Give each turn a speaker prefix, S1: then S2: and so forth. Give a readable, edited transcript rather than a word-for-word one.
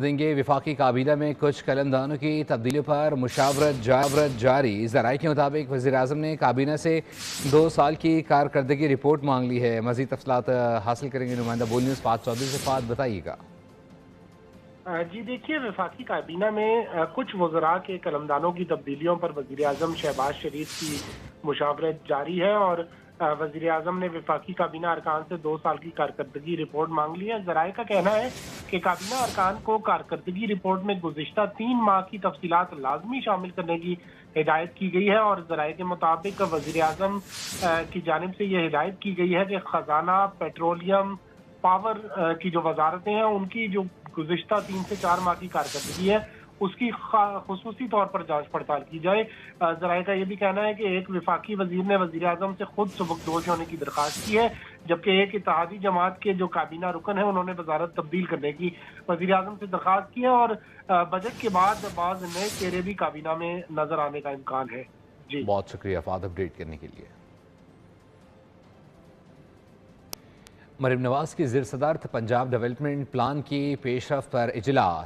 S1: देंगे। वफाकी काबीना में कुछ कलमदानों की तब्दीलियों पर मुशावरत जारी। ज़राए के मुताबिक वज़ीर-ए-आज़म ने काबीना से 2 साल की कारकर्दगी रिपोर्ट मांग ली है। मज़ीद तफ़सीलात हासिल करेंगे नुमाइंदा बोल न्यूज़ फात चौधरी से। फात बताइएगा।
S2: जी देखिए, वफाकी काबीना में कुछ वज़रा के कलमदानों की तब्दीलियों पर वज़ीर-ए-आज़म शहबाज शरीफ की मुशावरत जारी है और वज़ीर-ए-आज़म ने वफाकी काबीना अरकान से 2 साल की कारकर्दगी रिपोर्ट मांग ली है। ज़राए का कहना है कि काबीना अरकान को कारकर्दगी रिपोर्ट में गुज़िश्ता 3 माह की तफसीलात लाजमी शामिल करने की हिदायत की गई है और ज़राए के मुताबिक वज़ीर-ए-आज़म की जानिब से ये हिदायत की गई है कि खजाना, पेट्रोलियम, पावर की जो वजारतें हैं उनकी जो गुज़िश्ता 3 से 4 माह की कारकर्दगी है उसकी खुसूसी तौर पर जांच पड़ताल की जाए। ज़राए का ये भी कहना है कि एक वफाकी वजीर ने वज़ीर-ए-आज़म से खुद सबकदोश होने की दरख्वास्त की है, जबकि एक इत्तेहादी जमात के जो काबीना रुकन है उन्होंने वजारत तब्दील करने की वज़ीर-ए-आज़म से दरख्वास्त की है और बजट के बाद बाज़ नए चेहरे भी काबीना में नजर आने का इम्कान है। जी
S1: बहुत शुक्रिया फात अपडेट करने के लिए। मरीम नवाज की ज़िर सदारत पंजाब डेवलपमेंट प्लान की पेशरफ पर इजलास।